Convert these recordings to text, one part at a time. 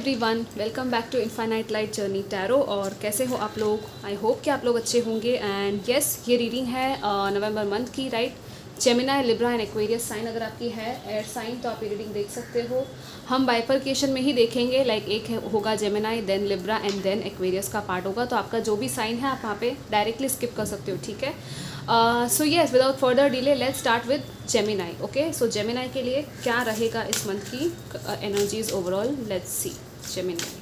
Everyone, welcome back to infinite light journey tarot. और कैसे हो आप लोग? आई होप कि आप लोग अच्छे होंगे। एंड यस, ये रीडिंग है नवंबर मंथ की, right. Gemini, Libra and Aquarius sign अगर आपकी है एयर साइन तो आप ये रीडिंग देख सकते हो। हम बाइफरकेशन में ही देखेंगे, लाइक एक होगा Gemini, then Libra and then Aquarius का पार्ट होगा। तो आपका जो भी साइन है आप वहाँ पे डायरेक्टली स्किप कर सकते हो, ठीक है। So yes, without further delay let's start with Gemini. Okay, so Gemini के लिए क्या रहेगा इस मंथ की energies overall? Let's see Gemini.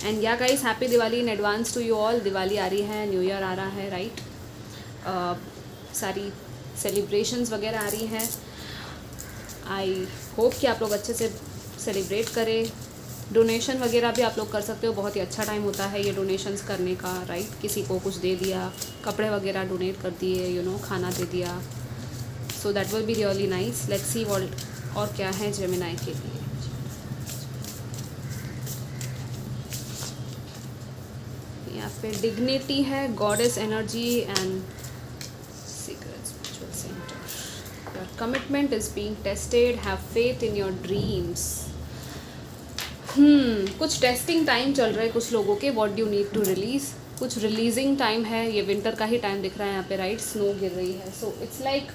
And yeah guys, happy Diwali in advance to you all. Diwali आ रही है, न्यू ईयर आ रहा है, राइट। सारी सेलिब्रेशंस वगैरह आ रही हैं। आई होप कि आप लोग अच्छे से सेलिब्रेट करें। डोनेशन वगैरह भी आप लोग कर सकते हो, बहुत ही अच्छा टाइम होता है ये डोनेशंस करने का, राइट। किसी को कुछ दे दिया, कपड़े वगैरह डोनेट कर दिए, खाना दे दिया, so that will be really nice. Let's see world और क्या है जेमिनी के लिए। यहाँ पे डिग्निटी है, goddess energy and secret spiritual centre. Your commitment is being tested, have faith in your dreams. कुछ टेस्टिंग टाइम चल रहा है कुछ लोगों के। What do need to release, कुछ रिलीजिंग टाइम है। ये विंटर का ही टाइम दिख रहा है यहाँ पे, राइट। स्नो गिर रही है, सो इट्स लाइक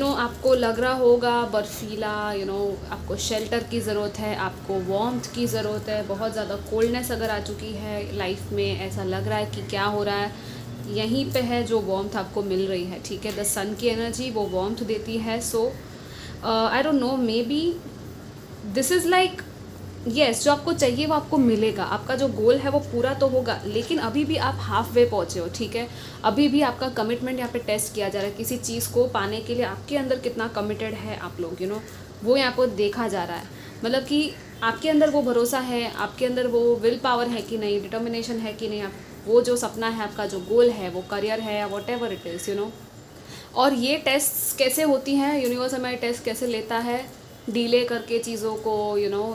आपको लग रहा होगा बर्फीला, आपको शेल्टर की ज़रूरत है, आपको वार्मथ की ज़रूरत है। बहुत ज़्यादा कोल्डनेस अगर आ चुकी है लाइफ में, ऐसा लग रहा है कि क्या हो रहा है, यहीं पे है जो वार्मथ आपको मिल रही है, ठीक है। द सन की एनर्जी वो वार्मथ देती है। So I don't know, maybe this is like yes, जो आपको चाहिए वो आपको मिलेगा। आपका जो गोल है वो पूरा तो होगा, लेकिन अभी भी आप हाफ वे पहुँचे हो, ठीक है। अभी भी आपका कमिटमेंट यहाँ पे टेस्ट किया जा रहा है। किसी चीज़ को पाने के लिए आपके अंदर कितना कमिटेड है आप लोग, वो यहाँ पर देखा जा रहा है। मतलब कि आपके अंदर वो भरोसा है, आपके अंदर वो विल पावर है कि नहीं, डिटर्मिनेशन है कि नहीं। आप वो जो सपना है, आपका जो गोल है, वो करियर है या वॉट एवर इट इज़, और ये टेस्ट कैसे होती हैं, यूनिवर्स हमारे टेस्ट कैसे लेता है, डीले करके चीज़ों को,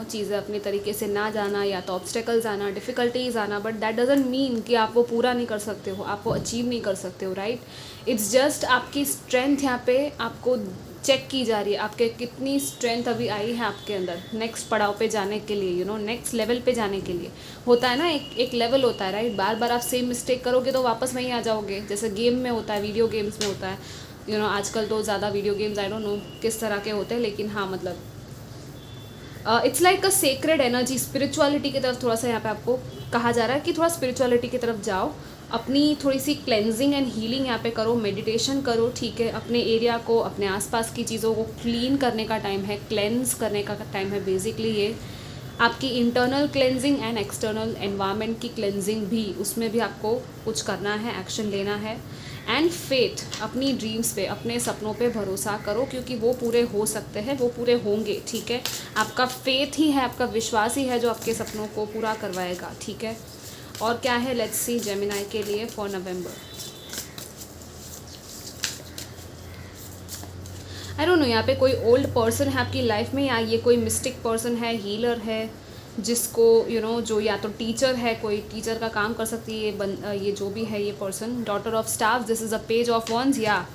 चीज़ें अपनी तरीके से ना जाना, या तो ऑब्स्टेकल्स आना, डिफ़िकल्टीज आना। बट दैट डजंट मीन कि आप वो पूरा नहीं कर सकते हो, आप वो अचीव नहीं कर सकते हो, राइट। इट्स जस्ट आपकी स्ट्रेंथ यहाँ पे आपको चेक की जा रही है। आपके कितनी स्ट्रेंथ अभी आई है आपके अंदर नेक्स्ट पड़ाव पे जाने के लिए, नेक्स्ट लेवल पे जाने के लिए। होता है ना, एक लेवल होता है, राइट। बार बार आप सेम मिस्टेक करोगे तो वापस वहीं आ जाओगे, जैसे गेम में होता है, वीडियो गेम्स में होता है। आजकल तो ज़्यादा video games I don't no किस तरह के होते हैं, लेकिन हाँ, मतलब it's like a sacred energy. Spirituality की तरफ थोड़ा सा यहाँ पे आपको कहा जा रहा है कि थोड़ा स्पिरिचुअलिटी की तरफ जाओ, अपनी थोड़ी सी क्लेंजिंग एंड हीलिंग यहाँ पे करो, मेडिटेशन करो, ठीक है। अपने एरिया को, अपने आसपास की चीज़ों को क्लीन करने का टाइम है, क्लेंस करने का टाइम है। बेसिकली ये आपकी internal cleansing and external environment की क्लेंजिंग भी, उसमें भी आपको कुछ करना है, एक्शन लेना है। एंड फेथ, अपनी ड्रीम्स पे, अपने सपनों पे भरोसा करो, क्योंकि वो पूरे हो सकते हैं, वो पूरे होंगे, ठीक है। आपका फेथ ही है, आपका विश्वास ही है जो आपके सपनों को पूरा करवाएगा, ठीक है। और क्या है, लेट्स सी जेमिनी के लिए for November. I don't no, यहाँ पे कोई ओल्ड पर्सन है आपकी लाइफ में, या ये कोई मिस्टिक पर्सन है, हीलर है, जिसको जो या तो टीचर है, कोई टीचर का काम कर सकती है ये जो भी है ये person. Daughter of stars, this is a page of wands, या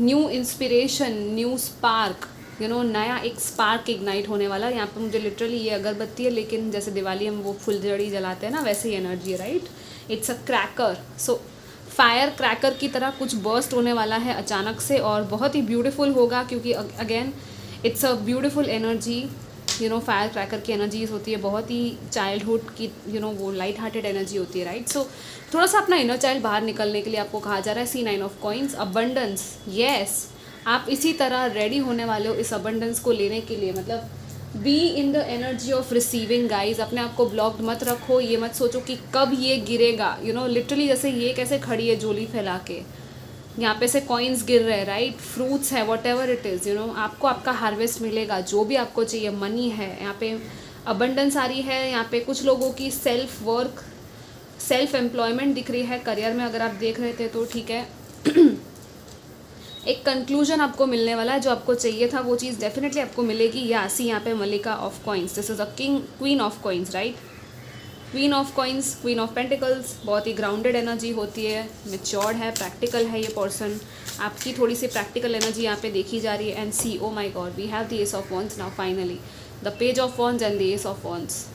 न्यू इंस्पिरेशन, न्यू स्पार्क, नया एक स्पार्क इग्नाइट होने वाला। यहाँ पे मुझे लिटरली ये अगरबत्ती है, लेकिन जैसे दिवाली हम वो फुलझड़ी जलाते हैं ना, वैसे ही एनर्जी है, right. It's a cracker, so fire cracker की तरह कुछ बर्स्ट होने वाला है अचानक से, और बहुत ही ब्यूटीफुल होगा, क्योंकि again it's a beautiful energy. Fire cracker की एनर्जीज होती है बहुत ही चाइल्डहुड की, वो लाइट हार्टेड एनर्जी होती है, राइट। सो थोड़ा सा अपना इनर चाइल्ड बाहर निकलने के लिए आपको कहा जा रहा है। C9 of coins, abundance, yes, आप इसी तरह रेडी होने वाले हो इस अबंडेंस को लेने के लिए। मतलब be in the energy of receiving guys. अपने आप को ब्लॉक्ड मत रखो, ये मत सोचो कि कब ये गिरेगा, लिटरली जैसे ये कैसे खड़ी है झोली फैला के, यहाँ पे से कॉइन्स गिर रहे हैं, राइट। फ्रूट्स है, वॉट एवर इट इज़, आपको आपका हार्वेस्ट मिलेगा, जो भी आपको चाहिए। मनी है, यहाँ पे अबंडेंस आ रही है। यहाँ पे कुछ लोगों की सेल्फ वर्क, सेल्फ एम्प्लॉयमेंट दिख रही है। करियर में अगर आप देख रहे थे तो ठीक है। एक कंक्लूजन आपको मिलने वाला है, जो आपको चाहिए था वो चीज़ डेफिनेटली आपको मिलेगी। या सी यहाँ पे मलिका of coins, this is a queen of coins, right. Queen of coins, queen of pentacles, बहुत ही ग्राउंडेड एनर्जी होती है, मेच्योर्ड है, प्रैक्टिकल है ये पर्सन, आपकी थोड़ी सी प्रैक्टिकल एनर्जी यहाँ पे देखी जा रही है। And see, oh my god, we have the ace of wands now finally, the page of wands and the ace of wands.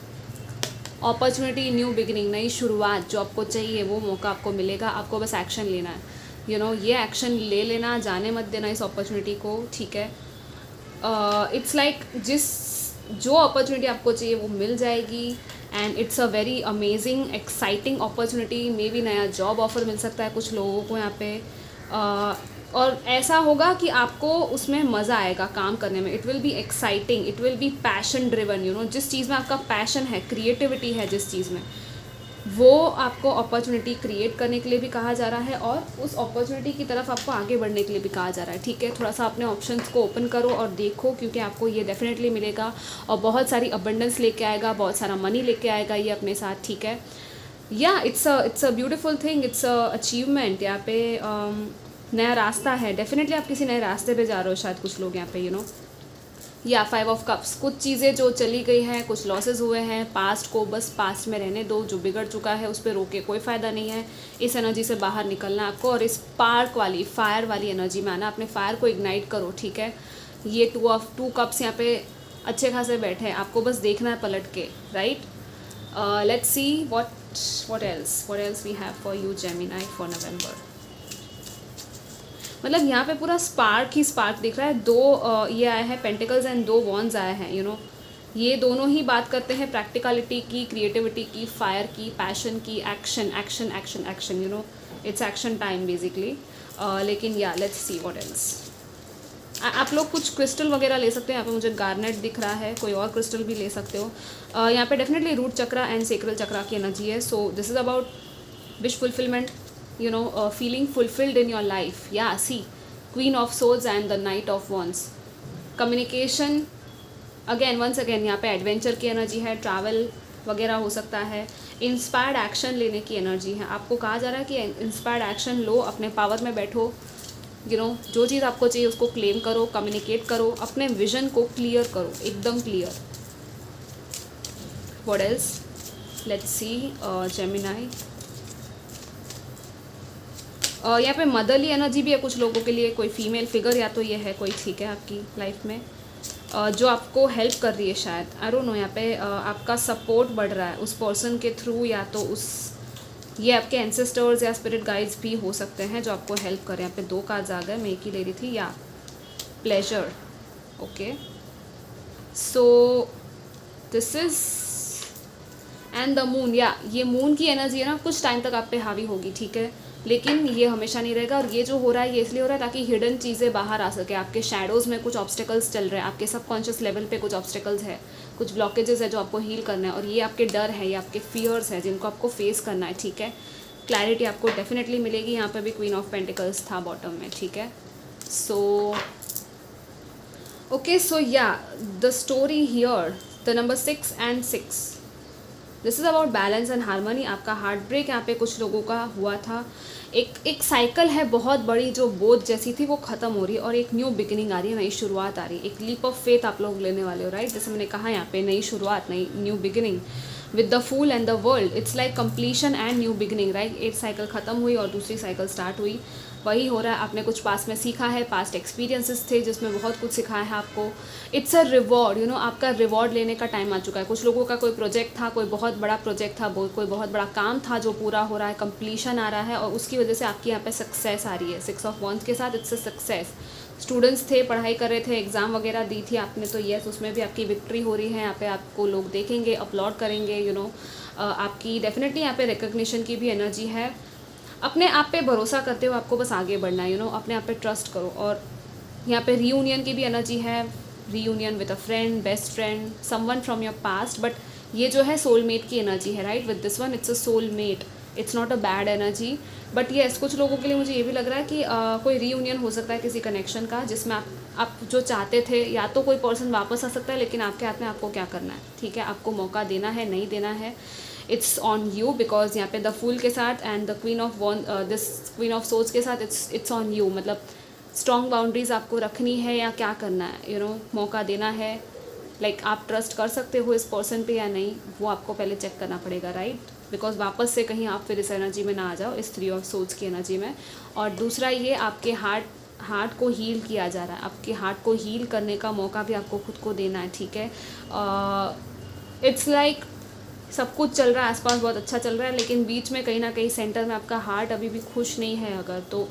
Opportunity, new beginning, नई शुरुआत, जो आपको चाहिए वो मौका आपको मिलेगा, आपको बस एक्शन लेना है। ये एक्शन ले लेना, जाने मत देना इस अपॉर्चुनिटी को, ठीक है। इट्स लाइक जो अपॉर्चुनिटी आपको चाहिए वो मिल जाएगी, and it's a very amazing exciting opportunity. May be नया जॉब ऑफर मिल सकता है कुछ लोगों को यहाँ पे, और ऐसा होगा कि आपको उसमें मज़ा आएगा काम करने में। It will be exciting, it will B passion driven, जिस चीज़ में आपका पैशन है, क्रिएटिविटी है जिस चीज़ में, वो आपको अपॉर्चुनिटी क्रिएट करने के लिए भी कहा जा रहा है, और उस अपॉर्चुनिटी की तरफ आपको आगे बढ़ने के लिए भी कहा जा रहा है, ठीक है। थोड़ा सा अपने ऑप्शंस को ओपन करो और देखो, क्योंकि आपको ये डेफिनेटली मिलेगा, और बहुत सारी अबंडेंस लेके आएगा, बहुत सारा मनी लेके आएगा ये अपने साथ, ठीक है। या it's a beautiful thing, it's a achievement. यहाँ पे नया रास्ता है, डेफिनेटली आप किसी नए रास्ते पे जा रहे हो शायद कुछ लोग यहाँ पे, या 5 ऑफ कप्स, कुछ चीज़ें जो चली गई हैं, कुछ लॉसेस हुए हैं, पास्ट को बस पास्ट में रहने दो, जो बिगड़ चुका है उस पर रोके कोई फ़ायदा नहीं है। इस एनर्जी से बाहर निकलना आपको, और इस स्पार्क वाली, फायर वाली एनर्जी में आना, अपने फायर को इग्नाइट करो, ठीक है। ये 2 कप्स यहाँ पे अच्छे खासे बैठे हैं, आपको बस देखना है पलट के, right. Let's see what else we have for you Gemini for November। मतलब यहाँ पे पूरा स्पार्क ही स्पार्क दिख रहा है। 2 ये आए हैं पेंटिकल्स एंड 2 वॉन्ड्स आए हैं, ये दोनों ही बात करते हैं प्रैक्टिकलिटी की, क्रिएटिविटी की, फायर की, पैशन की, action action action action, it's action time basically. लेकिन या लेट्स सी व्हाट एल्स। आप लोग कुछ क्रिस्टल वगैरह ले सकते हैं, यहाँ पे मुझे गार्नेट दिख रहा है, कोई और क्रिस्टल भी ले सकते हो। यहाँ पे definitely root chakra and sacral chakra की एनर्जी है। So this is about wish fulfilment, feeling fulfilled in your life. Yeah, see, Queen of Swords and the Knight of Wands. Communication, once again यहाँ पे एडवेंचर की एनर्जी है, travel वगैरह हो सकता है, इंस्पायर्ड एक्शन लेने की एनर्जी है। आपको कहा जा रहा है कि इंस्पायर्ड एक्शन लो, अपने पावर में बैठो, जो चीज़ आपको चाहिए उसको क्लेम करो, कम्युनिकेट करो, अपने विजन को क्लियर करो, एकदम clear. What else, let's C Gemini. यहाँ पे मदरली एनर्जी भी है कुछ लोगों के लिए, कोई फीमेल फिगर या तो ये है कोई, ठीक है, आपकी लाइफ में जो आपको हेल्प कर रही है शायद, आई डोंट नो। यहाँ पे आपका सपोर्ट बढ़ रहा है उस पर्सन के थ्रू, या तो ये आपके एंसेस्टर्स या स्पिरिट गाइड्स भी हो सकते हैं जो आपको हेल्प करें। यहाँ पे 2 कार्ड्स आ गए, मैं एक ही ले रही थी। या pleasure, okay, so this is and the moon. या ये मून की एनर्जी है ना, कुछ टाइम तक आप पे हावी होगी, ठीक है, लेकिन ये हमेशा नहीं रहेगा। और ये जो हो रहा है ये इसलिए हो रहा है ताकि हिडन चीज़ें बाहर आ सके। आपके शैडोज़ में कुछ ऑब्स्टेकल्स चल रहे हैं, आपके सबकॉन्शियस लेवल पे कुछ ऑब्स्टेकल्स है, कुछ ब्लॉकेजेस है जो आपको हील करना है, और ये आपके डर है, ये आपके फियर्स है जिनको आपको फेस करना है, ठीक है। क्लैरिटी आपको डेफिनेटली मिलेगी। यहाँ पे भी क्वीन ऑफ पेंटिकल्स था बॉटम में, ठीक है। सो ओके, सो या the story here, the number 6 and 6, this is about balance and harmony. आपका हार्ट ब्रेक यहाँ पे कुछ लोगों का हुआ था। एक साइकिल है बहुत बड़ी जो बोझ जैसी थी वो ख़त्म हो रही है, और एक न्यू बिगिनिंग आ रही है, नई शुरुआत आ रही है। एक लीप ऑफ फेथ आप लोग लेने वाले हो, राइट। जैसे मैंने कहा यहाँ पे नई शुरुआत, नई new beginning with the fool and the world, it's like completion and new beginning, right. एक साइकिल ख़त्म हुई और दूसरी साइकिल स्टार्ट हुई, वही हो रहा है। आपने कुछ पास में सीखा है, पास्ट एक्सपीरियंसेस थे जिसमें बहुत कुछ सिखाया है आपको। इट्स अ रिवॉर्ड, आपका रिवॉर्ड लेने का टाइम आ चुका है। कुछ लोगों का कोई प्रोजेक्ट था, कोई बहुत बड़ा प्रोजेक्ट था, कोई बहुत बड़ा काम था जो पूरा हो रहा है, कंप्लीशन आ रहा है, और उसकी वजह से आपकी यहाँ पे सक्सेस आ रही है। 6 ऑफ वॉन्ड्स के साथ इट्स अ सक्सेस। स्टूडेंट्स थे, पढ़ाई कर रहे थे, एग्ज़ाम वगैरह दी थी आपने, तो येस उसमें भी आपकी विक्ट्री हो रही है। यहाँ पे आपको लोग देखेंगे, अपलॉड करेंगे, आपकी डेफिनेटली यहाँ पे रिकग्निशन की भी एनर्जी है। अपने आप पे भरोसा करते हो, आपको बस आगे बढ़ना है, अपने आप पे ट्रस्ट करो। और यहाँ पे रीयूनियन की भी एनर्जी है, reunion with a friend, best friend, someone from your past. But ये जो है सोलमेट की एनर्जी है, right. With this one it's a soulmate, it's not a bad energy. But yes कुछ लोगों के लिए मुझे ये भी लग रहा है कि कोई रीयूनियन हो सकता है किसी कनेक्शन का, जिसमें आप जो चाहते थे, या तो कोई पर्सन वापस आ सकता है, लेकिन आपके हाथ में आपको क्या करना है, ठीक है। आपको मौका देना है, नहीं देना है, इट्स ऑन यू। बिकॉज यहाँ पे द फूल के साथ and the queen of this queen of swords के साथ इट्स ऑन यू। मतलब स्ट्रॉन्ग बाउंड्रीज आपको रखनी है या क्या करना है, मौका देना है, लाइक आप ट्रस्ट कर सकते हो इस पर्सन पे या नहीं, वो आपको पहले चेक करना पड़ेगा, राइट? बिकॉज वापस से कहीं आप फिर इस एनर्जी में ना आ जाओ, इस 3 ऑफ सोर्ड्स की एनर्जी में। और दूसरा ये आपके हार्ट को हील किया जा रहा है, आपके हार्ट को हील करने का मौका भी आपको खुद को देना है, ठीक है? इट्स लाइक सब कुछ चल रहा है आसपास, बहुत अच्छा चल रहा है, लेकिन बीच में कहीं ना कहीं सेंटर में आपका हार्ट अभी भी खुश नहीं है अगर, तो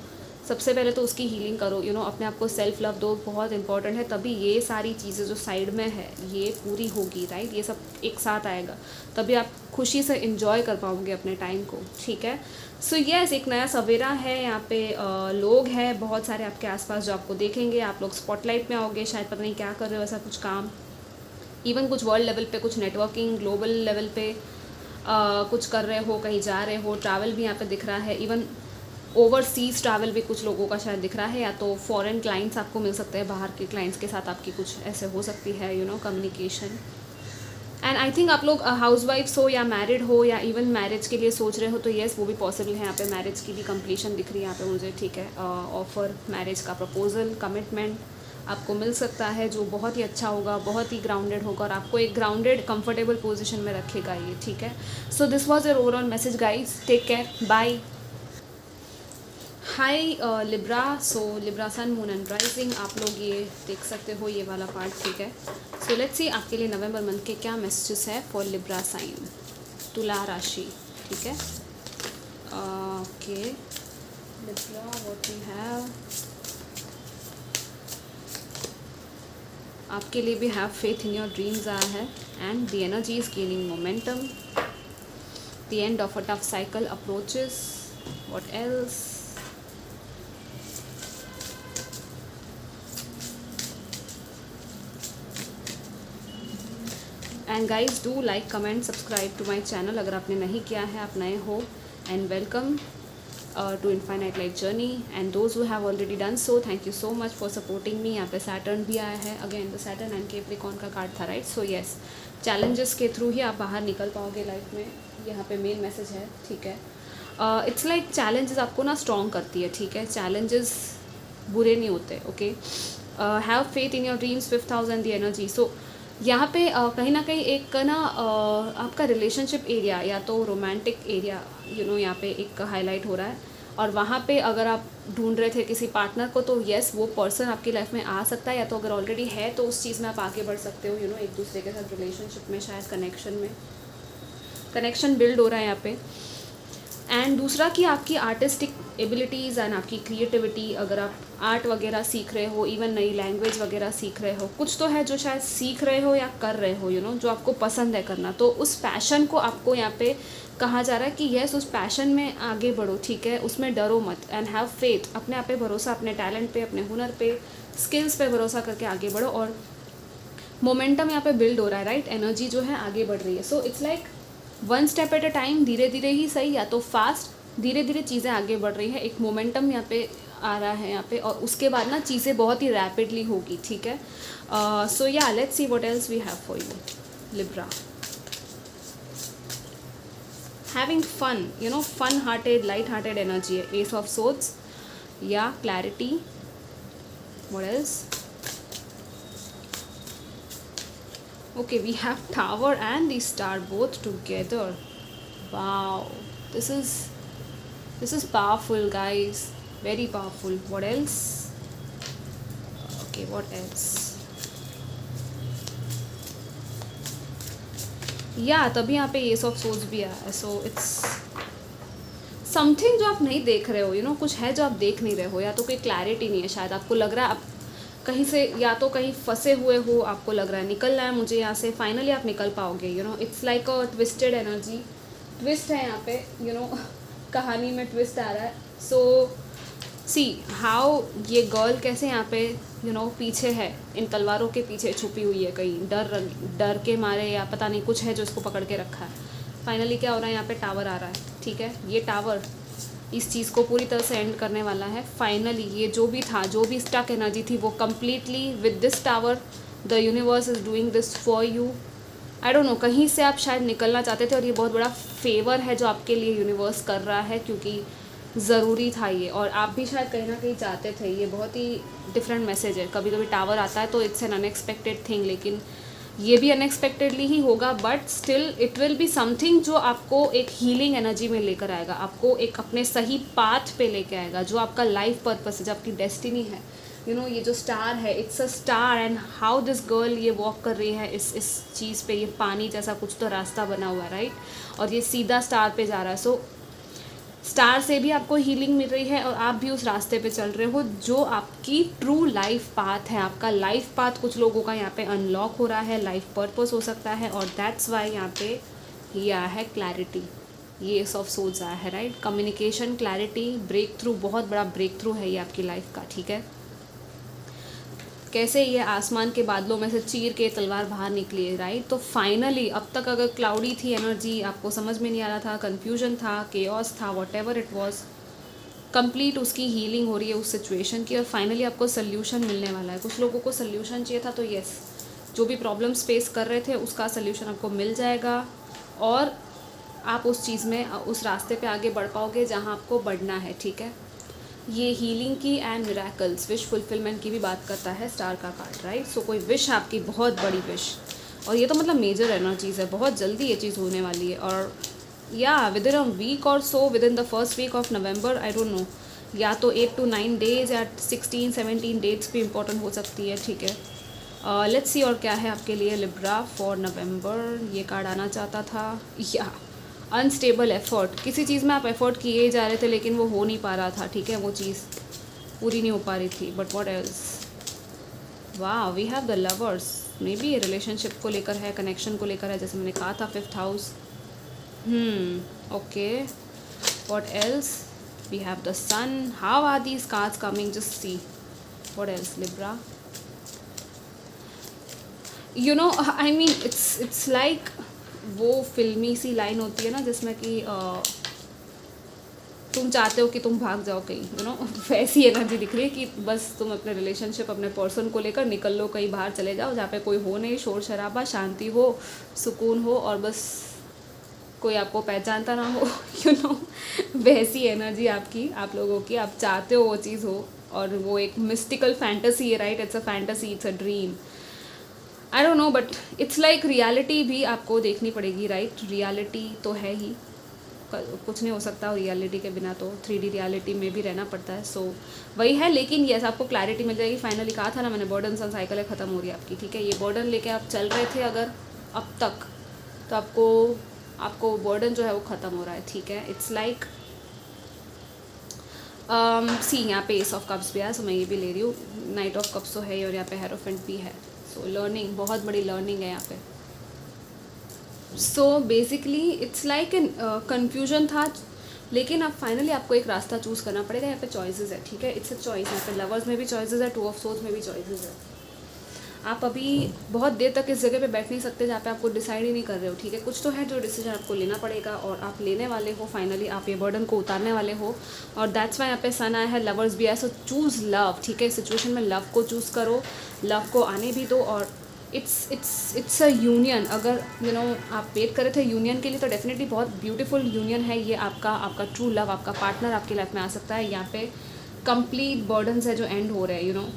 सबसे पहले तो उसकी हीलिंग करो, अपने आप को सेल्फ लव दो, बहुत इंपॉर्टेंट है। तभी ये सारी चीज़ें जो साइड में है ये पूरी होगी, राइट? ये सब एक साथ आएगा, तभी आप खुशी से इंजॉय कर पाओगे अपने टाइम को, ठीक है? सो यस, एक नया सवेरा है यहाँ पे। लोग हैं बहुत सारे आपके आसपास जो आपको देखेंगे, आप लोग स्पॉटलाइट में आओगे, शायद पता नहीं क्या कर रहे हो ऐसा कुछ काम, इवन कुछ वर्ल्ड लेवल पे, कुछ नेटवर्किंग ग्लोबल लेवल पे कुछ कर रहे हो, कहीं जा रहे हो, ट्रैवल भी यहाँ पे दिख रहा है, इवन ओवरसीज़ ट्रैवल भी कुछ लोगों का शायद दिख रहा है, या तो फॉरेन क्लाइंट्स आपको मिल सकते हैं, बाहर के क्लाइंट्स के साथ आपकी कुछ ऐसे हो सकती है कम्युनिकेशन। एंड आई थिंक आप लोग हाउस वाइफ्स हो या मैरिड हो या इवन मैरिज के लिए सोच रहे हो, तो येस वो भी पॉसिबल है। यहाँ पे मैरिज की भी कंप्लीशन दिख रही है यहाँ पे मुझे, ठीक है? ऑफ़र, मैरिज का प्रपोजल, कमिटमेंट आपको मिल सकता है, जो बहुत ही अच्छा होगा, बहुत ही ग्राउंडेड होगा और आपको एक ग्राउंडेड कंफर्टेबल पोजीशन में रखेगा ये, ठीक है? So this was your overall message guys, take care, bye. Hi Libra, so Libra sun, moon and rising, आप लोग ये देख सकते हो ये वाला पार्ट, ठीक है? सो लेट्स सी आपके लिए नवंबर मंथ के क्या मैसेजेस है फॉर लिब्रा साइन, तुला राशि, ठीक है? Okay Libra, what we have आपके लिए भी, have faith in your dreams आया है, and the energy is gaining momentum, the end of a tough cycle approaches, what else? And guys do like, comment, subscribe to my channel अगर आपने नहीं किया है, आप नए हो, and welcome to infinite light journey, and those who have already done so, thank you so much for supporting me. यहाँ पे सैटर्न भी आया है, again the Saturn and Capricorn का कार्ड था, राइट? सो येस, चैलेंजेस के through ही आप बाहर निकल पाओगे लाइफ में, यहाँ पे मेन मैसेज है, ठीक है? इट्स लाइक चैलेंजेस आपको ना स्ट्रॉन्ग करती है, ठीक है? चैलेंजेस बुरे नहीं होते, okay? Have faith in your dreams, 5th house and the energy. So यहाँ पे कहीं ना कहीं एक ना आपका रिलेशनशिप एरिया या तो रोमांटिक एरिया यहाँ पे एक हाईलाइट हो रहा है, और वहाँ पे अगर आप ढूंढ रहे थे किसी पार्टनर को, तो येस वो पर्सन आपकी लाइफ में आ सकता है, या तो अगर ऑलरेडी है तो उस चीज़ में आप आगे बढ़ सकते हो, एक दूसरे के साथ रिलेशनशिप में, शायद कनेक्शन बिल्ड हो रहा है यहाँ पे। एंड दूसरा कि आपकी आर्टिस्टिक एबिलिटीज़ एंड आपकी क्रिएटिविटी, अगर आप आर्ट वगैरह सीख रहे हो, इवन नई लैंग्वेज वगैरह सीख रहे हो, कुछ तो है जो शायद सीख रहे हो या कर रहे हो, जो आपको पसंद है करना, तो उस पैशन को आपको यहाँ पे कहा जा रहा है कि यस उस पैशन में आगे बढ़ो, ठीक है? उसमें डरो मत, एंड हैव फेथ, अपने आप पे भरोसा, अपने टैलेंट पे, अपने हुनर पे, स्किल्स पे भरोसा करके आगे बढ़ो, और मोमेंटम यहाँ पे बिल्ड हो रहा है, राइट? एनर्जी जो है आगे बढ़ रही है। So it's like one step at a time, धीरे धीरे ही सही, या तो फास्ट, धीरे धीरे चीज़ें आगे बढ़ रही है, एक मोमेंटम यहाँ पे आ रहा है यहाँ पे, और उसके बाद ना चीज़ें बहुत ही रैपिडली होगी, ठीक है? सो या let's see what else we have for you Libra. Having fun, fun hearted, light hearted energy है, एस ऑफ सोर्ड्स या clarity, what else? Okay, we have tower and the star both together. Wow, this is powerful, guys, very powerful. What else? Okay, what else? तभी यहाँ पे S of swords भी आया है। So it's something जो आप नहीं देख रहे हो, कुछ है जो आप देख नहीं रहे हो, या तो कोई क्लैरिटी नहीं है, शायद आपको लग रहा है आप कहीं से या तो कहीं फंसे हुए हो, आपको लग रहा है निकलना है मुझे यहाँ से, फाइनली आप निकल पाओगे, it's like a twisted energy, twist है यहाँ पे, कहानी में ट्विस्ट आ रहा है। सो सी हाउ ये गर्ल कैसे यहाँ पे पीछे है, इन तलवारों के पीछे छुपी हुई है, कहीं डर के मारे, या पता नहीं कुछ है जो इसको पकड़ के रखा है। फाइनली क्या हो रहा है, यहाँ पे टावर आ रहा है, ठीक है? ये टावर इस चीज़ को पूरी तरह से एंड करने वाला है। फाइनली ये जो भी था, जो भी स्टक एनर्जी थी, वो completely with this tower the universe is doing this for you. I don't no, कहीं से आप शायद निकलना चाहते थे, और ये बहुत बड़ा फेवर है जो आपके लिए यूनिवर्स कर रहा है, क्योंकि ज़रूरी था ये, और आप भी शायद कहीं ना कहीं चाहते थे। ये बहुत ही डिफरेंट मैसेज है। कभी कभी टावर आता है तो इट्स एन अनएक्सपेक्टेड थिंग, लेकिन ये भी अनएक्सपेक्टेडली ही होगा, but still it will be something जो आपको एक हीलिंग एनर्जी में लेकर आएगा, आपको एक अपने सही पाथ पे लेके आएगा, जो आपका लाइफ पर्पस है, जो आपकी डेस्टिनी है। ये जो स्टार है, it's a star, and how this girl ये वॉक कर रही है इस चीज़ पे, ये पानी जैसा कुछ तो रास्ता बना हुआ है, राइट, और ये सीधा स्टार पे जा रहा है। सो स्टार से भी आपको हीलिंग मिल रही है और आप भी उस रास्ते पे चल रहे हो जो आपकी ट्रू लाइफ पाथ है। आपका लाइफ पाथ कुछ लोगों का यहाँ पे अनलॉक हो रहा है, लाइफ पर्पस हो सकता है, और दैट्स वाई यहाँ पे ये आया है क्लैरिटी, ये एस ऑफ सोल्स आया है, right. Communication, clarity, breakthrough, बहुत बड़ा ब्रेक थ्रू है ये आपकी लाइफ का, ठीक है। कैसे ये आसमान के बादलों में से चीर के तलवार बाहर निकली है, राइट। तो फाइनली अब तक अगर क्लाउडी थी एनर्जी, आपको समझ में नहीं आ रहा था, कन्फ्यूजन था, केओस था, what ever it was, complete उसकी हीलिंग हो रही है उस सिचुएशन की, और फाइनली आपको सल्यूशन मिलने वाला है। कुछ लोगों को सल्यूशन चाहिए था, तो येस, जो भी प्रॉब्लम्स फेस कर रहे थे उसका सल्यूशन आपको मिल जाएगा, और आप उस चीज़ में, उस रास्ते पे आगे बढ़ पाओगे जहाँ आपको बढ़ना है, ठीक है। ये हीलिंग की एंड मिराकल्स, विश फुलफिलमेंट की भी बात करता है स्टार का कार्ड, राइट। सो कोई विश है आपकी, बहुत बड़ी विश, और ये तो मतलब मेजर एनर्जीज है, बहुत जल्दी ये चीज़ होने वाली है, और या विद इन अ वीक और so, within the first week of November, I don't know, या तो 8 to 9 डेज या 16-17 डेट्स भी इंपॉर्टेंट हो सकती है, ठीक है। लेट्स सी और क्या है आपके लिए लिब्रा फॉर नवंबर। ये कार्ड आना चाहता था, या अनस्टेबल एफर्ट, किसी चीज़ में आप एफर्ट किए ही जा रहे थे लेकिन वो हो नहीं पा रहा था, ठीक है, वो चीज़ पूरी नहीं हो पा रही थी, बट व्हाट एल्स। वाह, we have the lovers, may be ये रिलेशनशिप को लेकर है, कनेक्शन को लेकर है, जैसे मैंने कहा था, 5th house. Okay, what else, we have the sun, how are these cards coming, just see what else Libra. I mean it's like वो फिल्मी सी लाइन होती है ना, जिसमें कि तुम चाहते हो कि तुम भाग जाओ कहीं, वैसी एनर्जी दिख रही है कि बस तुम अपने रिलेशनशिप, अपने पर्सन को लेकर निकल लो, कहीं बाहर चले जाओ जहाँ पे कोई हो नहीं, शोर शराबा, शांति हो, सुकून हो, और बस कोई आपको पहचानता ना हो, वैसी एनर्जी आपकी, आप लोगों की, आप चाहते हो वो चीज़ हो, और वो एक मिस्टिकल फैंटेसी है, right, it's a fantasy, it's a dream, I don't no, but it's like reality भी आपको देखनी पड़ेगी, राइट। रियलिटी तो है ही, कुछ नहीं हो सकता रियलिटी के बिना, तो 3D रियलिटी में भी रहना पड़ता है, सो वही है। लेकिन ये आपको क्लैरिटी मिल जाएगी, फाइनली कहा था ना मैंने, बर्डन सन साइकिल है, ख़त्म हो रही है आपकी, ठीक है। ये बर्डन लेके आप चल रहे थे अगर अब तक, तो आपको बर्डन जो है वो ख़त्म हो रहा है, ठीक है। इट्स लाइक सी, यहाँ पे एस ऑफ कप्स भी है, सो मैं ये भी ले रही हूँ, नाइट ऑफ कप्स तो है, और यहाँ पे हेरोफेंट भी है, सो लर्निंग, बहुत बड़ी लर्निंग है यहाँ पे। So basically it's like an confusion था, लेकिन अब फाइनली आपको एक रास्ता चूज़ करना पड़ेगा, यहाँ पे चॉइसेस है, ठीक है, इट्स अ चॉइस, यहाँ पे लवर्स में भी चॉइसेस है, 2 ऑफ सोर्ड्स में भी चॉइसेस है। आप अभी बहुत देर तक इस जगह पे बैठ नहीं सकते जहाँ पे आपको डिसाइड ही नहीं कर रहे हो, ठीक है। कुछ तो है जो डिसीजन आपको लेना पड़ेगा, और आप लेने वाले हो, फाइनली आप ये बर्डन को उतारने वाले हो, और दैट्स वाई यहाँ पे सन आया है, लवर्स भी आया, सो चूज़ लव, ठीक है। सिचुएशन में लव को चूज़ करो, लव को आने भी दो, और इट्स अ यूनियन। अगर आप वेट कर रहे थे यूनियन के लिए, तो डेफिनेटली बहुत ब्यूटीफुल यूनियन है ये, आपका ट्रू लव, आपका पार्टनर आपकी लाइफ में आ सकता है। यहाँ पे कंप्लीट बर्डन्स है जो एंड हो रहे हैं,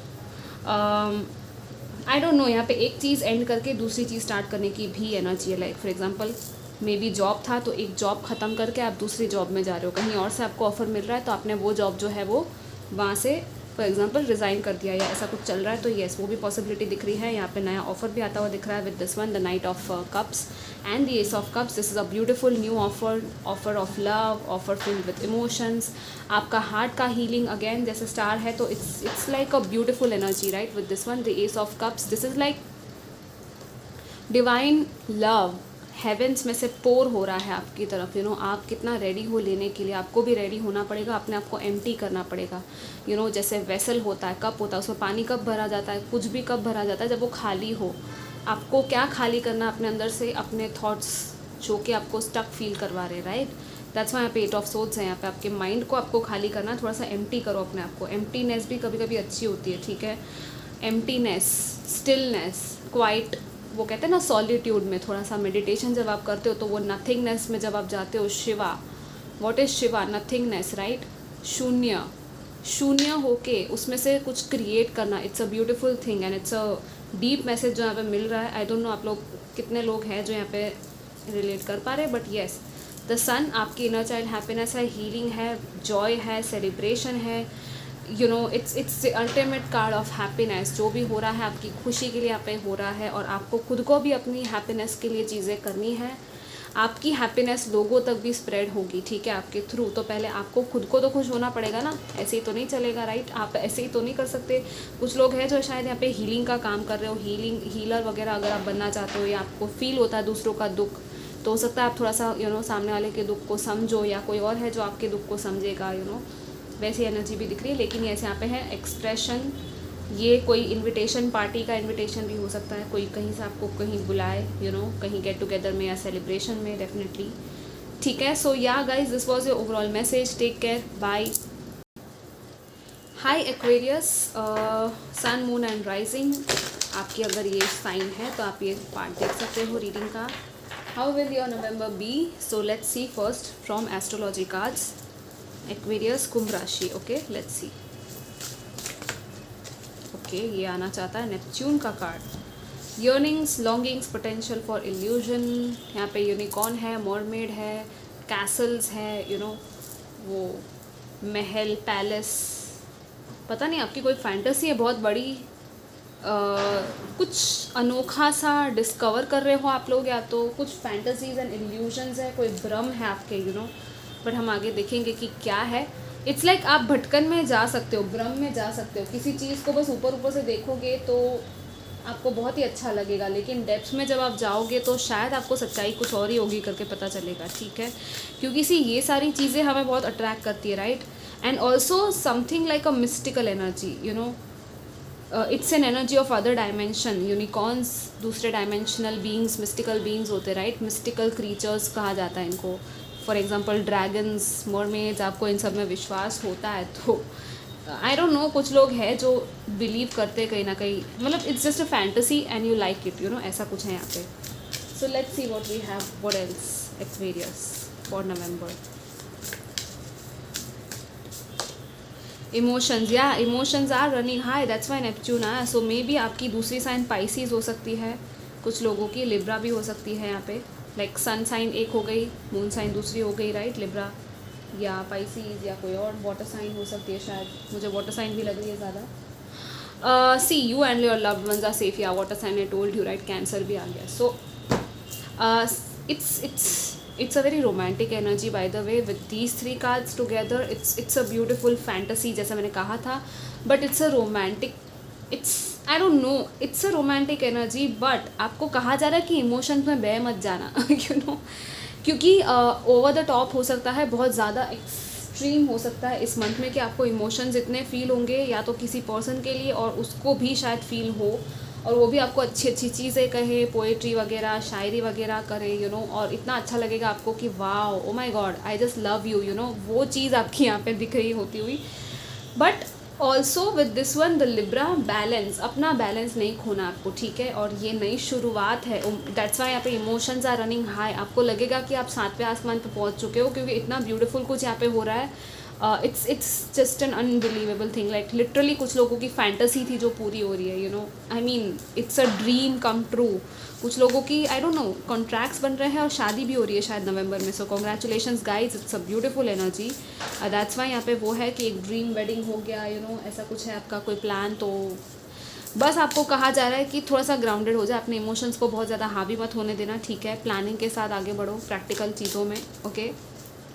आई डोंट नो, यहाँ पे एक चीज़ एंड करके दूसरी चीज़ स्टार्ट करने की भी एनर्जी है, like for example may be job था, तो एक जॉब ख़त्म करके आप दूसरी जॉब में जा रहे हो, कहीं और से आपको ऑफ़र मिल रहा है, तो आपने वो जॉब जो है वो वहाँ से फॉर एग्जांपल रिज़ाइन कर दिया, या ऐसा कुछ चल रहा है, तो येस, वो भी पॉसिबिलिटी दिख रही है। यहाँ पे नया ऑफर भी आता हुआ दिख रहा है with this one, the knight of cups and the ace of cups. This is a beautiful new offer of love, offer filled with emotions, आपका हार्ट का हीलिंग अगेन, जैसे स्टार है, तो it's like a beautiful energy, right, with this one, the ace of cups. This is like divine love heavens में से पोर हो रहा है आपकी तरफ, आप कितना रेडी हो लेने के लिए, आपको भी रेडी होना पड़ेगा, अपने आप को एम्प्टी करना पड़ेगा, जैसे वेसल होता है, कप होता है, उसमें पानी कब भरा जाता है, कुछ भी कब भरा जाता है, जब वो खाली हो। आपको क्या खाली करना अपने अंदर से, अपने थॉट्स जो कि आपको स्टक फील करवा रहे, राइट। दैट्स वाई यहाँ पे 8 ऑफ सोर्ड्स है, यहाँ पे आपके माइंड को आपको खाली करना, थोड़ा सा एम्प्टी करो अपने आप को। एम्प्टीनेस भी कभी कभी अच्छी होती है, ठीक है। एम्प्टीनेस, स्टिलनेस, क्वाइट, वो कहते हैं ना सॉलिट्यूड में, थोड़ा सा मेडिटेशन जब आप करते हो, तो वो नथिंगनेस में जब आप जाते हो, Shiva, what is Shiva, nothingness, right, शून्य होके उसमें से कुछ क्रिएट करना, it's a beautiful thing and it's a deep message जो यहाँ पे मिल रहा है, आई डोंट नो आप लोग कितने लोग हैं जो यहाँ पे रिलेट कर पा रहे हैं, बट येस द सन आपकी इनर चाइल्ड हैप्पीनेस है, हीलिंग है, जॉय है, सेलिब्रेशन है, you know it's the ultimate card of happiness. जो भी हो रहा है आपकी खुशी के लिए यहाँ पे हो रहा है, और आपको खुद को भी अपनी हैप्पीनेस के लिए चीज़ें करनी है। आपकी हैप्पीनेस लोगों तक भी स्प्रेड होगी, ठीक है, आपके थ्रू। तो पहले आपको खुद को तो खुश होना पड़ेगा ना, ऐसे ही तो नहीं चलेगा, राइट। आप ऐसे ही तो नहीं कर सकते। कुछ लोग हैं जो शायद यहाँ पे हीलिंग का काम कर रहे हो, हीलर वगैरह अगर आप बनना चाहते हो, या आपको फील होता है दूसरों का दुख, तो हो सकता है आप थोड़ा सा सामने वाले के दुख को समझो, या कोई और है जो आपके दुख को समझेगा, वैसी एनर्जी भी दिख रही है। लेकिन ऐसे यहाँ पे है एक्सप्रेशन, ये कोई इनविटेशन, पार्टी का इनविटेशन भी हो सकता है, कोई कहीं से आपको कहीं बुलाए, कहीं गेट टुगेदर में या सेलिब्रेशन में, डेफिनेटली, ठीक है। So yeah guys, this was your overall message. Take care, bye. Hi Aquarius, sun, moon and rising, आपकी अगर ये साइन है तो आप ये पार्ट देख सकते हो रीडिंग का। How will your November be? So let's see first from astrology cards. Aquarius, कुंभ राशि, ओके, लेट्स सी। ओके, ये आना चाहता है नेपच्यून का card. Yearnings, longings, potential for illusion. यहाँ पे यूनिकॉर्न है, मॉर्मेड है, कैसल्स है, वो महल, पैलेस, पता नहीं आपकी कोई फैंटेसी है बहुत बड़ी, कुछ अनोखा सा डिस्कवर कर रहे हो आप लोग, या तो कुछ फैंटेसीज एंड इल्यूजन्स है, कोई भ्रम है आपके, बट हम आगे देखेंगे कि क्या है। इट्स लाइक आप भटकन में जा सकते हो, भ्रम में जा सकते हो, किसी चीज़ को बस ऊपर ऊपर से देखोगे तो आपको बहुत ही अच्छा लगेगा, लेकिन डेप्थ में जब आप जाओगे तो शायद आपको सच्चाई कुछ और ही होगी करके पता चलेगा, ठीक है। क्योंकि ये सारी चीज़ें हमें बहुत अट्रैक्ट करती है, right. And also something like a mystical energy, it's an energy of other dimension. Unicorns दूसरे डायमेंशनल बींग्स, मिस्टिकल बींग्स होते, राइट। मिस्टिकल क्रीचर्स कहा जाता है इनको, फॉर एग्जाम्पल ड्रैगन्स, मरमेड्स, आपको इन सब में विश्वास होता है तो आई डोंट नो, कुछ लोग हैं जो बिलीव करते हैं कहीं ना कहीं, मतलब it's just a fantasy and you like it, ऐसा कुछ है यहाँ पे। So let's see what we have, what else Aquarius for November. Emotions, yeah emotions are running high, that's why Neptune आया। सो मे बी आपकी दूसरी sign Pisces हो सकती है, कुछ लोगों की लिब्रा भी हो सकती है यहाँ पे, लाइक सन साइन एक हो गई, मून साइन दूसरी हो गई, राइट, लिब्रा या पाइसिस, या कोई और वाटर साइन हो सकती है, शायद मुझे वाटर साइन भी लग रही है ज़्यादा। See you and your loved ones are safe, yeah water sign I told you, right, cancer भी आ गया। सो it's a very romantic energy by the way with these three cards together. It's a beautiful fantasy जैसा मैंने कहा था, but it's a romantic, I don't know, it's a romantic energy, but आपको कहा जा रहा है कि इमोशंस में बह मत जाना क्योंकि ओवर द टॉप हो सकता है, बहुत ज़्यादा एक्सट्रीम हो सकता है इस मंथ में, कि आपको इमोशंस इतने फील होंगे या तो किसी पर्सन के लिए और उसको भी शायद फील हो, और वो भी आपको अच्छी अच्छी चीज़ें कहे, पोएट्री वगैरह, शायरी वगैरह करे, और इतना अच्छा लगेगा आपको कि wow, O my God, I just love you, वो चीज़ आपकी यहाँ पे दिख रही होती हुई। But also with this one, the Libra, balance, अपना बैलेंस नहीं खोना आपको, ठीक है। और ये नई शुरुआत है, दैट्स वाई यहाँ पे इमोशंस आर रनिंग हाई। आपको लगेगा कि आप 7वें आसमान पे पहुँच चुके हो, क्योंकि इतना ब्यूटीफुल कुछ यहाँ पे हो रहा है। It's just an unbelievable thing, like literally कुछ लोगों की फैंटेसी थी जो पूरी हो रही है, आई mean it's a dream come true. कुछ लोगों की आई डोंट नो कॉन्ट्रैक्ट्स बन रहे हैं और शादी भी हो रही है शायद नवंबर में। सो congratulations guys, it's a beautiful energy. That's why यहाँ पे वो है कि एक ड्रीम वेडिंग हो गया, ऐसा कुछ है आपका कोई प्लान। तो बस आपको कहा जा रहा है कि थोड़ा सा ग्राउंडेड हो जाए, अपने इमोशंस को बहुत ज़्यादा हावी मत होने देना, ठीक है। प्लानिंग के साथ आगे बढ़ो, प्रैक्टिकल चीज़ों में, okay.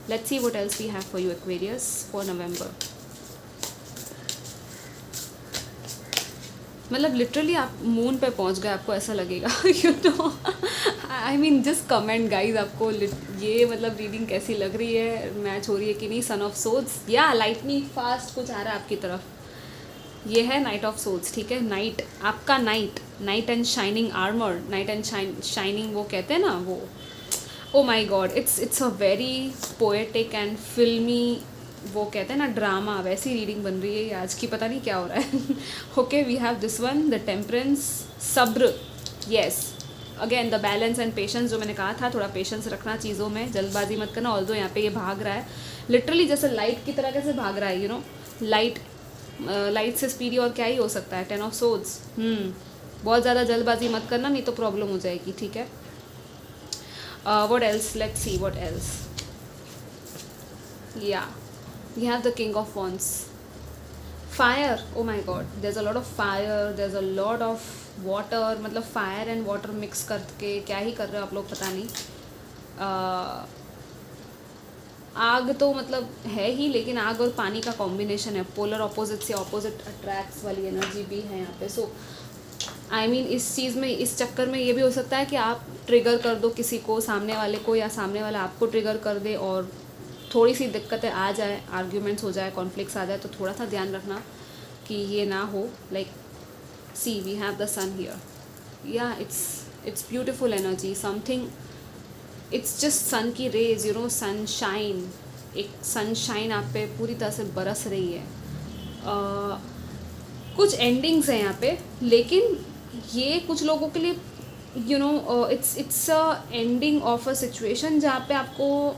Let's see what else we have for you Aquarius for November. मतलब लिटरली आप मून पे पहुंच गए, आपको ऐसा लगेगा I mean just comment guys, आपको ये मतलब रीडिंग कैसी लग रही है, मैच हो रही है कि नहीं। सन ऑफ सोर्ड्स, या लाइटनिंग फास्ट कुछ आ रहा है आपकी तरफ, ये है नाइट ऑफ सोर्ड्स, ठीक है। नाइट, आपका knight and shining armour, knight and shining वो कहते हैं ना, वो oh my god, it's a very poetic and filmi, वो कहते हैं ना ड्रामा, वैसी रीडिंग बन रही है आज की, पता नहीं क्या हो रहा है okay, we have this one, the temperance, सब्र, yes, again the balance and patience, जो मैंने कहा था, थोड़ा पेशेंस रखना चीज़ों में, जल्दबाजी मत करना। ऑल्दो यहाँ पे ये भाग रहा है लिटरली जैसे लाइट की तरह, कैसे भाग रहा है, लाइट से स्पीडी और क्या ही हो सकता है। 10 ऑफ सोर्ड्स, बहुत ज़्यादा जल्दबाजी मत करना, नहीं तो प्रॉब्लम हो जाएगी, ठीक है। What else, let's see what else. Yeah we have the king of wands, fire. Oh my god, there is a lot of fire, there is a lot of water, मतलब फायर एंड वाटर मिक्स करके क्या ही कर रहे हो आप लोग, पता नहीं। आग तो मतलब है ही, लेकिन आग और पानी का कॉम्बिनेशन है, पोलर ऑपोजिट से ऑपोजिट अट्रैक्ट्स वाली एनर्जी भी है यहाँ पे। सो आई मीन इस चीज़ में, इस चक्कर में ये भी हो सकता है कि आप ट्रिगर कर दो किसी को, सामने वाले को, या सामने वाला आपको ट्रिगर कर दे और थोड़ी सी दिक्कतें आ जाए, आर्ग्यूमेंट्स हो जाए, कॉन्फ्लिक्ट्स आ जाए, तो थोड़ा सा ध्यान रखना कि ये ना हो। Like see we have the sun here, yeah it's beautiful energy, something, it's just sun की रेज, यू नो, सनशाइन, एक सनशाइन आप पे पूरी तरह से बरस रही है। कुछ एंडिंग्स हैं यहाँ पे, लेकिन ये कुछ लोगों के लिए you know it's a ending of a situation जहाँ पे आपको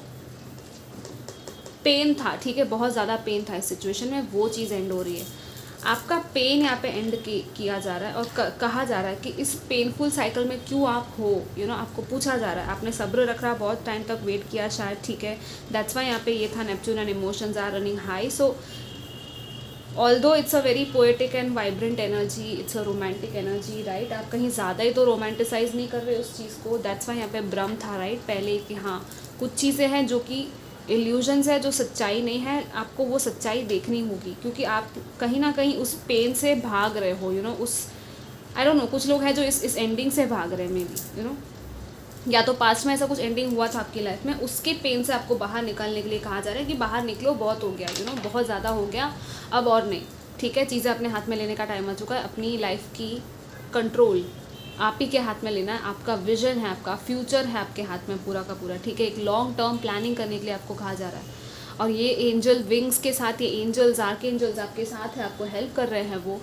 पेन था, ठीक है, बहुत ज़्यादा पेन था इस सिचुएशन में, वो चीज़ एंड हो रही है। आपका पेन यहाँ पे एंड किया जा रहा है और कहा जा रहा है कि इस पेनफुल साइकिल में क्यों आप हो, यू नो, आपको पूछा जा रहा है, आपने सब्र रखा, बहुत टाइम तक वेट किया शायद, ठीक है, दैट्स वाई यहाँ पे ये था, Neptune and emotions are running high. So although it's a very poetic and vibrant energy, it's a romantic energy, right, आप कहीं ज़्यादा ही तो रोमांटिसाइज नहीं कर रहे उस चीज़ को, दैट्स वाई यहाँ पे भ्रम था, राइट, पहले कि हाँ कुछ चीज़ें हैं जो कि इल्यूजन्स है, जो सच्चाई नहीं है, आपको वो सच्चाई देखनी होगी, क्योंकि आप कहीं ना कहीं उस पेन से भाग रहे हो, यू नो, उस आई डोंट नो, कुछ लोग हैं जो इस एंडिंग से भाग रहे हैं, मे बी, यू नो, या तो पास्ट में ऐसा कुछ एंडिंग हुआ था आपकी लाइफ में, उसके पेन से आपको बाहर निकलने के लिए कहा जा रहा है कि बाहर निकलो, बहुत हो गया, यू नो, बहुत ज़्यादा हो गया, अब और नहीं, ठीक है, चीज़ें अपने हाथ में लेने का टाइम आ चुका है, अपनी लाइफ की कंट्रोल आप ही के हाथ में लेना है, आपका विजन है, आपका फ्यूचर है आपके हाथ में पूरा का पूरा, ठीक है, एक लॉन्ग टर्म प्लानिंग करने के लिए आपको कहा जा रहा है। और ये एंजल विंग्स के साथ, ये एंजल्स, आर्क एंजल्स आपके साथ है, आपको हेल्प कर रहे हैं वो,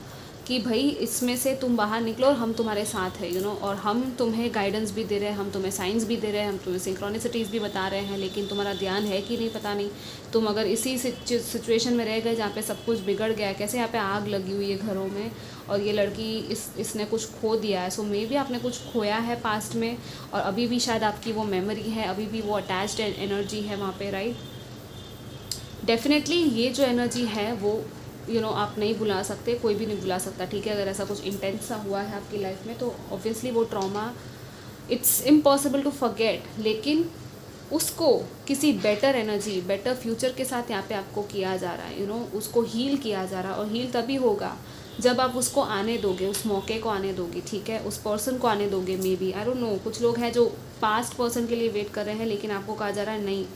कि भाई इसमें से तुम बाहर निकलो और हम तुम्हारे साथ है, यू नो, और हम तुम्हें गाइडेंस भी दे रहे हैं, हम तुम्हें साइंस भी दे रहे हैं, हम तुम्हें सिंक्रोनिसिटीज़ भी बता रहे हैं, लेकिन तुम्हारा ध्यान है कि नहीं पता नहीं। तुम अगर इसी सिचुएशन में रह गए जहाँ पे सब कुछ बिगड़ गया है, कैसे यहाँ पे आग लगी हुई है घरों में, और ये लड़की इसने कुछ खो दिया है, सो मे बी आपने कुछ खोया है पास्ट में, और अभी भी शायद आपकी वो मेमोरी है, अभी भी वो अटैच्ड एनर्जी है वहाँ पे, राइट। डेफिनेटली ये जो एनर्जी है वो यू नो आप नहीं भुला सकते, कोई भी नहीं भुला सकता, ठीक है, अगर ऐसा कुछ इंटेंस सा हुआ है आपकी लाइफ में तो ऑब्वियसली वो trauma it's impossible to forget, लेकिन उसको किसी बेटर एनर्जी, बेटर फ्यूचर के साथ यहाँ पे आपको किया जा रहा है, यू नो, उसको हील किया जा रहा है, और हील तभी होगा जब आप उसको आने दोगे, उस मौके को आने दोगे, ठीक है, उस पर्सन को आने दोगे, may be, I don't no, कुछ लोग हैं जो पास्ट पर्सन के लिए वेट कर रहे हैं, लेकिन आपको कहा जा रहा है नहीं,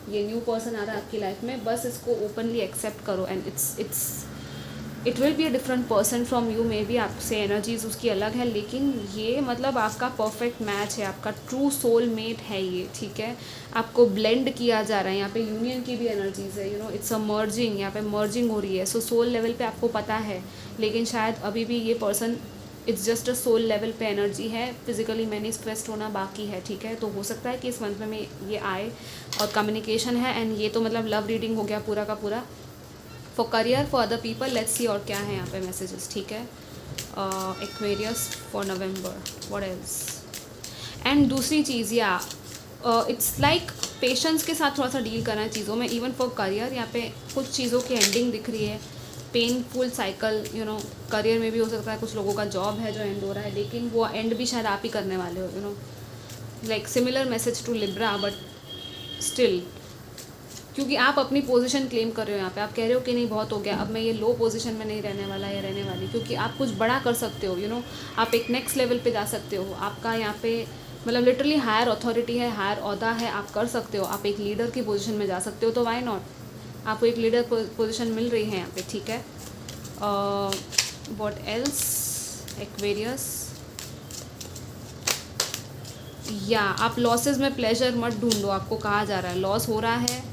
ये न्यू पर्सन आ रहा है आपकी लाइफ में, बस इसको ओपनली एक्सेप्ट करो, and it will be a different person from you, may be आपसे एनर्जीज उसकी अलग है, लेकिन ये मतलब आपका परफेक्ट मैच है, आपका ट्रू सोल मेट है ये, ठीक है, आपको ब्लेंड किया जा रहा है, यहाँ पे यूनियन की भी एनर्जीज है, you know, it's a merging, यहाँ पे मर्जिंग हो रही है, सो सोल लेवल पे आपको पता है, लेकिन शायद अभी भी ये person it's just a soul level पे एनर्जी है, फिजिकली मैनिफेस्ट होना बाकी है, ठीक है, तो हो सकता है कि इस मंथ में ये आए और कम्युनिकेशन है, एंड ये तो मतलब लव रीडिंग हो गया पूरा का पूरा। For career, for other people, let's see और क्या है यहाँ पे मैसेजेस, ठीक है, Aquarius for November, what else. And दूसरी चीज़, या इट्स लाइक पेशेंस के साथ थोड़ा सा डील करना है चीज़ों में, इवन फॉर करियर, यहाँ पे कुछ चीज़ों की एंडिंग दिख रही है, painful cycle, you know, career में भी हो सकता है कुछ लोगों का जॉब है जो एंड हो रहा है, लेकिन वो एंड भी शायद आप ही करने वाले हो, you know, like similar message to Libra, but still, क्योंकि आप अपनी पोजीशन क्लेम कर रहे हो यहाँ पे, आप कह रहे हो कि नहीं बहुत हो गया, अब मैं ये लो पोजीशन में नहीं रहने वाला या रहने वाली, क्योंकि आप कुछ बड़ा कर सकते हो, यू नो, आप एक नेक्स्ट लेवल पे जा सकते हो, आपका यहाँ पे मतलब लिटरली हायर अथॉरिटी है, हायर ओहदा है, आप कर सकते हो, आप एक लीडर की पोजीशन में जा सकते हो, तो वाई नॉट, आपको एक लीडर पोजीशन मिल रही है यहाँ पे, ठीक है। व्हाट एल्स, एक्वेरियस, या आप लॉसेस में प्लेजर मत ढूंढो, आपको कहा जा रहा है लॉस हो रहा है,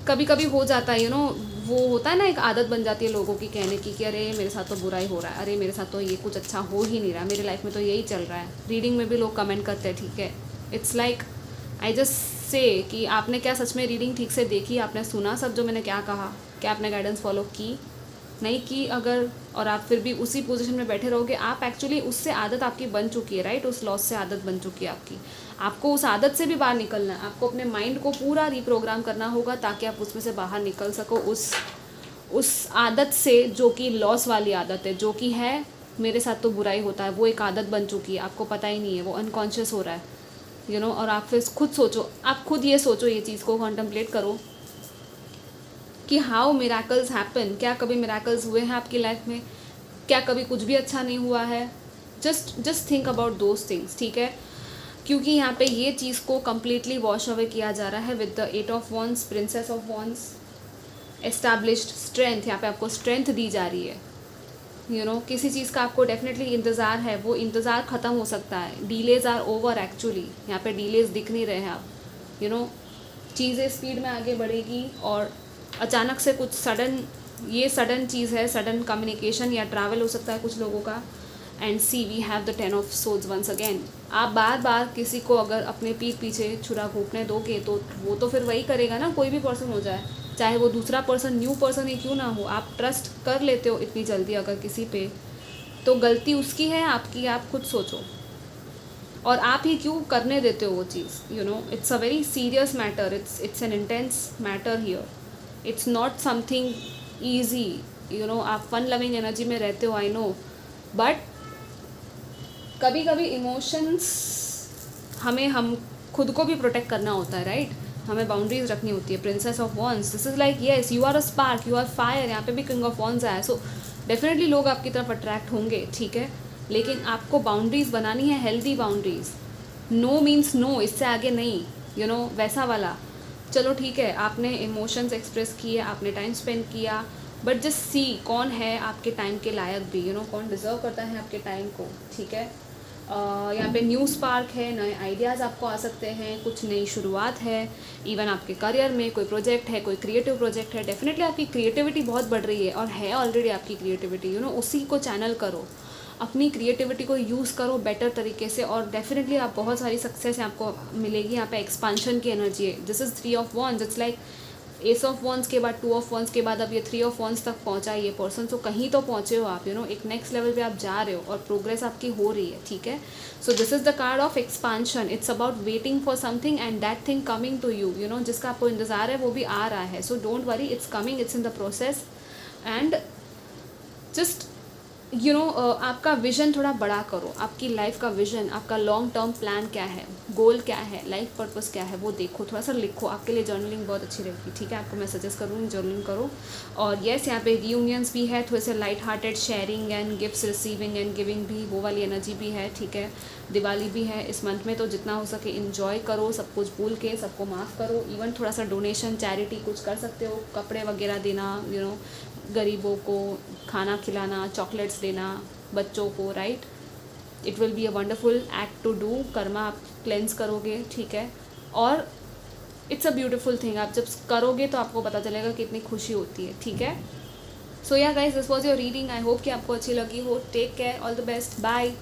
कभी कभी हो जाता है, यू नो, वो होता है ना, एक आदत बन जाती है लोगों की कहने की कि अरे मेरे साथ तो बुरा ही हो रहा है, अरे मेरे साथ तो ये कुछ अच्छा हो ही नहीं रहा, मेरी लाइफ में तो यही चल रहा है। रीडिंग में भी लोग कमेंट करते हैं, ठीक है, it's like I just say कि आपने क्या सच में रीडिंग ठीक से देखी, आपने सुना सब जो मैंने क्या कहा, क्या आपने गाइडेंस फॉलो की, नहीं की अगर, और आप फिर भी उसी पोजीशन में बैठे रहोगे, आप एक्चुअली उससे आदत आपकी बन चुकी है, राइट? उस लॉस से आदत बन चुकी है आपकी। आपको उस आदत से भी बाहर निकलना है, आपको अपने माइंड को पूरा रिप्रोग्राम करना होगा ताकि आप उसमें से बाहर निकल सको, उस आदत से जो कि लॉस वाली आदत है, जो कि है मेरे साथ तो बुराई होता है, वो एक आदत बन चुकी है, आपको पता ही नहीं है, वो अनकॉन्शियस हो रहा है, यू नो। और आप फिर खुद सोचो, आप खुद ये सोचो, ये चीज़ को कॉन्टम्पलेट करो कि हाउ मिराकल्स हैपन। क्या कभी मिराकल्स हुए हैं आपकी लाइफ में? क्या कभी कुछ भी अच्छा नहीं हुआ है? Just think about those things, ठीक है? क्योंकि यहाँ पे ये चीज़ को कम्प्लीटली वॉश अवे किया जा रहा है with the 8 of wands, princess of wands, established strength. यहाँ पे आपको स्ट्रेंथ दी जा रही है, यू नो। किसी चीज़ का आपको डेफिनेटली इंतज़ार है, वो इंतज़ार ख़त्म हो सकता है। डीलेज आर ओवर एक्चुअली, यहाँ पे डीलेज दिख नहीं रहे हैं आप, यू नो। चीज़ें स्पीड में आगे बढ़ेगी और अचानक से कुछ सडन चीज़ है, सडन कम्युनिकेशन या ट्रैवल हो सकता है कुछ लोगों का। And see we have the 10 of swords once again. आप बार बार किसी को अगर अपने पीठ पीछे छुरा घोंपने दोगे तो वो तो फिर वही करेगा ना, कोई भी पर्सन हो जाए, चाहे वो दूसरा पर्सन, न्यू पर्सन ही क्यों ना हो। आप ट्रस्ट कर लेते हो इतनी जल्दी अगर किसी पे, तो गलती उसकी है आपकी, आप खुद सोचो। और आप ही क्यों करने देते हो वो चीज़, you know. It's a very serious matter, it's an intense matter here, it's not something easy, you know. आप फन लविंग एनर्जी में रहते हो, आई नो, बट कभी कभी इमोशंस हम खुद को भी प्रोटेक्ट करना होता है, राइट? हमें बाउंड्रीज रखनी होती है। Princess of wands, this is like yes, you are a spark, you are fire. यहाँ पे भी किंग ऑफ वॉन्ड्स आया, सो डेफिनेटली लोग आपकी तरफ अट्रैक्ट होंगे, ठीक है? लेकिन आपको बाउंड्रीज बनानी है, healthy boundaries. No means no, इससे आगे नहीं, यू नो, वैसा वाला। चलो ठीक है, आपने इमोशंस एक्सप्रेस किए, आपने टाइम स्पेंड किया, बट जस्ट सी कौन है आपके टाइम के लायक भी, यू नो, कौन डिज़र्व करता है आपके टाइम को, ठीक है? यहाँ पे न्यू स्पार्क है, नए आइडियाज़ आपको आ सकते हैं, कुछ नई शुरुआत है। इवन आपके करियर में कोई प्रोजेक्ट है, कोई क्रिएटिव प्रोजेक्ट है, डेफिनेटली आपकी क्रिएटिविटी बहुत बढ़ रही है, और है ऑलरेडी आपकी क्रिएटिविटी, यू नो। उसी को चैनल करो, अपनी क्रिएटिविटी को यूज़ करो बेटर तरीके से, और डेफिनेटली आप बहुत सारी सक्सेस आपको मिलेगी। यहाँ पे एक्सपांशन की एनर्जी है। This is 3 of wands, it's like S of wands के बाद 2 ऑफ वॉन्ड्स के बाद अब ये 3 ऑफ वॉन्ड्स तक पहुंचा ये पर्सन। तो कहीं तो पहुंचे हो आप, यू नो, एक नेक्स्ट लेवल पे आप जा रहे हो और प्रोग्रेस आपकी हो रही है, ठीक है? So this is the card of expansion. It's about waiting for something and that thing coming to you, you know. जिसका आपको इंतज़ार है वो भी आ रहा है, so don't worry, it's coming, it's in the process. And just you know, आपका विज़न थोड़ा बड़ा करो, आपकी लाइफ का विज़न, आपका लॉन्ग टर्म प्लान क्या है, गोल क्या है, लाइफ पर्पस क्या है, वो देखो, थोड़ा सा लिखो। आपके लिए जर्नलिंग बहुत अच्छी रहेगी, ठीक है? आपको मैं सजेस्ट करूँगी जर्नलिंग करो। और येस, यहाँ पे रीयूनियंस भी है, थोड़े से light hearted sharing and gifts receiving end giving भी, वो वाली एनर्जी भी है, ठीक है? दिवाली भी है इस मंथ में, तो जितना हो सके इन्जॉय करो, सब कुछ भूल के सबको माफ़ करो। इवन थोड़ा सा डोनेशन, चैरिटी कुछ कर सकते हो, कपड़े वगैरह देना, यू नो, गरीबों को खाना खिलाना, चॉकलेट्स देना बच्चों को, right? It will be a wonderful act to do. कर्मा आप क्लेंस करोगे, ठीक है? और इट्स अ ब्यूटिफुल थिंग, आप जब करोगे तो आपको पता चलेगा कितनी खुशी होती है, ठीक है? So yeah guys, this was your reading. I hope कि आपको अच्छी लगी हो। Take care, all the best, bye.